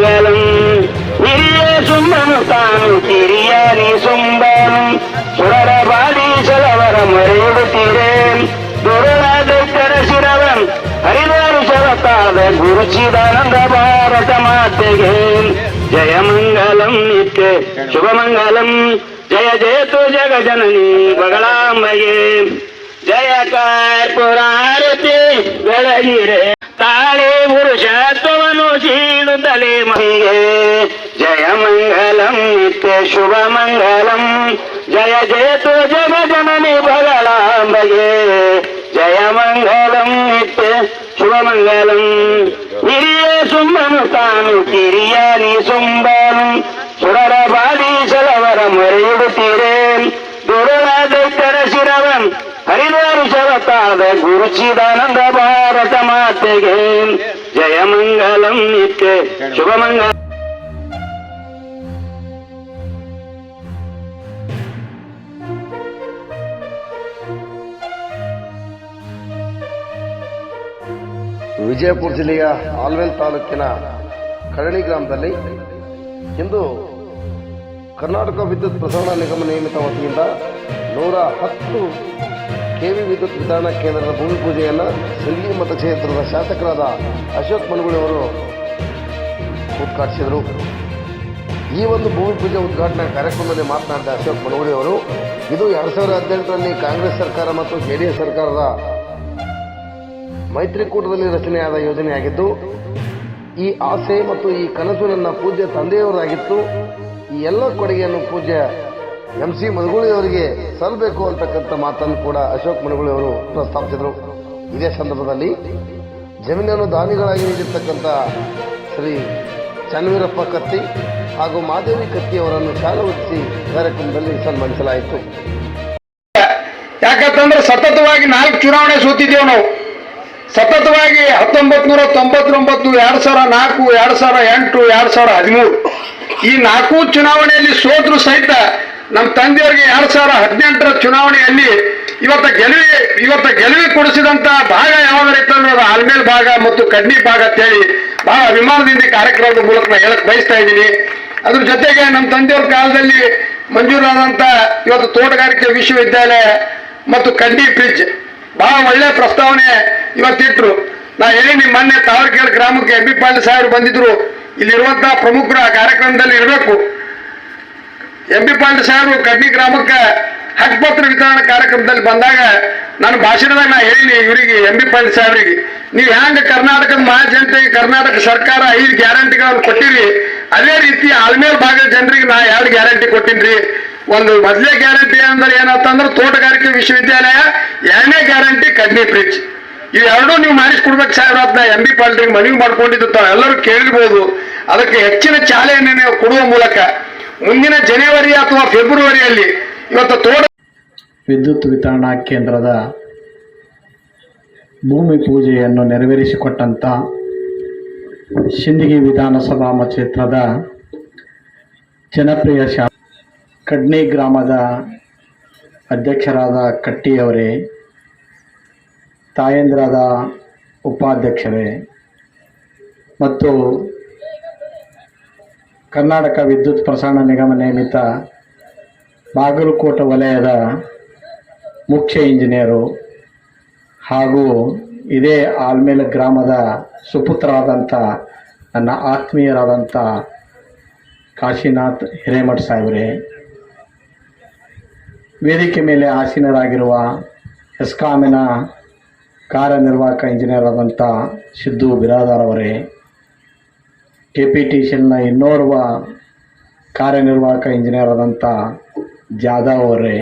ജയമംഗലം നിരിയ സുമ്മനു താനും തിരിയാനി സുംബനും ಸುರರಬಾಡೀಸಲವರ ಮೊರೆಯಿಡುತ್ತೀರೆ ದುರುಳಾದೈತರ ಶಿರವನ್ ಹರಿದಾರು ಶವತಾದ ಗುರುಚಿದಾನಂದ ಭಾರತ ಮಾತೆಗೆ ಜಯಮಂಗಲಂ ನಿತ್ಯ ಶುಭಮಂಗಲಂ ಜಯ ಜಯತು ಜಗ ಜನನಿ ಬಗಳಾಂಬಗೆ ಜಯ ಕರ್ಪೂರಾರತಿ ಬೆಳಗಿರೆ ತಾಳೆ ಪುರುಷತ್ವವನ್ನು ಸೀಳುತ್ತಲೇ ಮಹಿಗೆ ಜಯಮಂಗಲಂ ನಿತ್ಯ ಶುಭಮಂಗಲಂ ಜಯ ಜಯತು ಜಗ ಜನನಿ ಬಗಳಾಂಬಗೆ ಜಯಮಂಗಲಂ ನಿತ್ಯ ಶುಭಮಂಗಲಂ ಹಿರಿಯ ಸುಮ್ಮನು ತಾನು ಕಿರಿಯಾನಿ ಸುಂಬನು ಸುರರಬಾಡೀಸಲವರ ಮೊರೆಯಿಡುತ್ತೀರೆ ದುರುಳಾದೈತರ ಶಿರವನ್ ಹರಿದಾರು ಶವತಾದ ಗುರುಚಿದಾನಂದ ಭಾರತ ಮಾತೆಗೆ ಜಯಮಂಗಲಂ ನಿತ್ಯ ಶುಭಮಂಗಲ. ವಿಜಯಪುರ ಜಿಲ್ಲೆಯ ಆಲ್ವೇಲ್ ತಾಲೂಕಿನ ಕಳಣಿ ಗ್ರಾಮದಲ್ಲಿ ಇಂದು ಕರ್ನಾಟಕ ವಿದ್ಯುತ್ ಪ್ರಸರಣ ನಿಗಮ ನಿಯಮಿತ ವತಿಯಿಂದ 110 ಕೆವಿ ವಿದ್ಯುತ್ ವಿತರಣಾ ಕೇಂದ್ರದ ಭೂಮಿ ಪೂಜೆಯನ್ನು ಸಿಂದಗಿ ಮತಕ್ಷೇತ್ರದ ಶಾಸಕರಾದ ಅಶೋಕ್ ಮನಗುಳಿ ಅವರು ಉದ್ಘಾಟಿಸಿದರು. ಈ ಒಂದು ಭೂಮಿ ಪೂಜೆ ಉದ್ಘಾಟನಾ ಕಾರ್ಯಕ್ರಮದಲ್ಲಿ ಮಾತನಾಡಿದ ಅಶೋಕ್ ಮನಗುಳಿ ಅವರು, ಇದು 2018ರಲ್ಲಿ ಕಾಂಗ್ರೆಸ್ ಸರ್ಕಾರ ಮತ್ತು ಜೆಡಿಎಸ್ ಸರ್ಕಾರದ ಮೈತ್ರಿಕೂಟದಲ್ಲಿ ರಚನೆಯಾದ ಯೋಜನೆಯಾಗಿದ್ದು, ಈ ಆಸೆ ಮತ್ತು ಈ ಕನಸು ನನ್ನ ಪೂಜ್ಯ ತಂದೆಯವರಾಗಿತ್ತು. ಈ ಎಲ್ಲ ಕೊಡುಗೆಯನ್ನು ಪೂಜ್ಯ MC ಮನಗುಳಿ ಅವರಿಗೆ ಸಲ್ಲಬೇಕು ಅಂತಕ್ಕಂಥ ಮಾತನ್ನು ಕೂಡ ಅಶೋಕ್ ಮನಗುಳಿ ಅವರು ಪ್ರಸ್ತಾಪಿಸಿದರು. ಇದೇ ಸಂದರ್ಭದಲ್ಲಿ ಜಮೀನನ್ನು ದಾನಿಗಳಾಗಿ ನೀಡಿರ್ತಕ್ಕಂಥ ಶ್ರೀ ಚನ್ನವೀರಪ್ಪ ಕತ್ತಿ ಹಾಗೂ ಮಾದೇವಿ ಕತ್ತಿ ಅವರನ್ನು ಶಾಲೆ ಹೊತ್ತಿಸಿ ಕಾರ್ಯಕ್ರಮದಲ್ಲಿ ಸನ್ಮಾನಿಸಲಾಯಿತು. ಯಾಕಂತಂದ್ರೆ ಸತತವಾಗಿ 4 ಚುನಾವಣೆ ಸೋತಿದ್ದೇವೆ ನಾವು. ಸತತವಾಗಿ 1999, 2004, 2008, 2013 ಈ 4 ಚುನಾವಣೆಯಲ್ಲಿ ಸೋತರು ಸಹಿತ ನಮ್ಮ ತಂದೆಯವರಿಗೆ 2018ರ ಚುನಾವಣೆಯಲ್ಲಿ ಇವತ್ತ ಗೆಲುವಿ ಕೊಡಿಸಿದಂತ ಭಾಗ ಯಾವ್ದಾರಿತ್ತಂದ್ರೆ ಅದು ಆಲ್ಮೇಲ್ ಭಾಗ ಮತ್ತು ಕಡ್ನಿ ಭಾಗ ಅಂತೇಳಿ ಬಹಳ ಅಭಿಮಾನದಿಂದ ಕಾರ್ಯಕ್ರಮದ ಮೂಲಕ ನಾನು ಹೇಳಕ್ ಬಯಸ್ತಾ ಇದ್ದೀನಿ. ಅದ್ರ ಜೊತೆಗೆ ನಮ್ಮ ತಂದೆಯವ್ರ ಕಾಲದಲ್ಲಿ ಮಂಜೂರಾದಂತ ಇವತ್ತು ತೋಟಗಾರಿಕೆ ವಿಶ್ವವಿದ್ಯಾಲಯ ಮತ್ತು ಕಡ್ನಿ ಬ್ರಿಡ್ಜ್ ಬಹಳ ಒಳ್ಳೆ ಪ್ರಸ್ತಾವನೆ ಇವತ್ತಿಟ್ರು. ನಾ ಹೇಳಿ ಮೊನ್ನೆ ತಾವರ್ಕೇಳ ಗ್ರಾಮಕ್ಕೆ MB ಪಾಟೀಲ್ ಸಾಹೇಬರು ಬಂದಿದ್ರು. ಇಲ್ಲಿರುವಂತಹ ಪ್ರಮುಖರು ಆ ಕಾರ್ಯಕ್ರಮದಲ್ಲಿ ಇರಬೇಕು. MB ಪಾಟೀಲ್ ಸಾಹೇಬರು ಕಡ್ನಿ ಗ್ರಾಮಕ್ಕೆ ಹಕ್ಕುಪತ್ರ ವಿತರಣಾ ಕಾರ್ಯಕ್ರಮದಲ್ಲಿ ಬಂದಾಗ ನಾನು ಭಾಷಣದಾಗ ನಾ ಹೇಳಿನಿ ಇವರಿಗೆ MB ಪಾಟೀಲ್ ಸಾಹೇಬರಿಗೆ, ನೀವು ಹ್ಯಾಂಗ ಕರ್ನಾಟಕದ ಮಹಾಜನತೆಗೆ ಕರ್ನಾಟಕ ಸರ್ಕಾರ 5 ಗ್ಯಾರಂಟಿಗಳನ್ನು ಕೊಟ್ಟಿರಿ, ಅದೇ ರೀತಿ ಆಲ್ಮೇಲ್ ಭಾಗದ ಜನರಿಗೆ ನಾ 2 ಗ್ಯಾರಂಟಿ ಕೊಟ್ಟಿನ್ರಿ. ಒಂದು ಮೊದಲೇ ಗ್ಯಾರಂಟಿ ಅಂದ್ರೆ ಏನಂತಂದ್ರೆ ತೋಟಗಾರಿಕೆ ವಿಶ್ವವಿದ್ಯಾಲಯ, 2ನೇ ಗ್ಯಾರಂಟಿ ಕಡ್ನಿ ಬ್ರಿಡ್ಜ್. ಇವೆರಡೂ ನೀವು ಮಾಡಿಸ್ಕೊಡ್ಬೇಕು ಸಾಹೇಬ್ರ ಅಂತ MB ಪಾಟೀಲ್ ಮನವಿ ಮಾಡ್ಕೊಂಡಿದ್ದು ತಾವೆಲ್ಲರೂ ಕೇಳಿರ್ಬೋದು. ಅದಕ್ಕೆ ಹೆಚ್ಚಿನ ಚಾಲನೆ ನೀವು ಕೊಡುವ ಮೂಲಕ ಮುಂದಿನ ಜನವರಿ ಅಥವಾ ಫೆಬ್ರವರಿಯಲ್ಲಿ ಇವತ್ತು ವಿದ್ಯುತ್ ವಿತರಣಾ ಕೇಂದ್ರದ ಭೂಮಿ ಪೂಜೆಯನ್ನು ನೆರವೇರಿಸಿಕೊಟ್ಟಂಥ ಸಿಂದಗಿ ವಿಧಾನಸಭಾ ಮತಕ್ಷೇತ್ರದ ಜನಪ್ರಿಯ ಕಡ್ನಿ ಗ್ರಾಮದ ಅಧ್ಯಕ್ಷರಾದ ಕಟ್ಟಿಯವರೇ, ತಾಯಂದ್ರಾದ ಉಪಾಧ್ಯಕ್ಷರೇ ಮತ್ತು ಕರ್ನಾಟಕ ವಿದ್ಯುತ್ ಪ್ರಸರಣ ನಿಗಮ ನೇಮಿತ ಬಾಗಲಕೋಟೆ ವಲಯದ ಮುಖ್ಯ ಇಂಜಿನಿಯರು ಹಾಗೂ ಇದೇ ಆಲ್ಮೇಲ ಗ್ರಾಮದ ಸುಪುತ್ರರಾದಂಥ ನನ್ನ ಆತ್ಮೀಯರಾದಂಥ ಕಾಶಿನಾಥ್ ಹಿರೇಮಠ ಸಾಹೇಬರೇ, ವೇದಿಕೆ ಮೇಲೆ ಆಸೀನರಾಗಿರುವ ಎಸ್ಕಾಮಿನ ಕಾರ್ಯನಿರ್ವಾಹಕ ಇಂಜಿನಿಯರ್ ಆದಂಥ ಸಿದ್ದು ಬಿರಾದಾರ್ ಅವರೇ, KPTCLನ ಇನ್ನೋರ್ವ ಕಾರ್ಯನಿರ್ವಾಹಕ ಇಂಜಿನಿಯರ್ ಆದಂಥ ಜಾಧವ್ ಅವರೇ,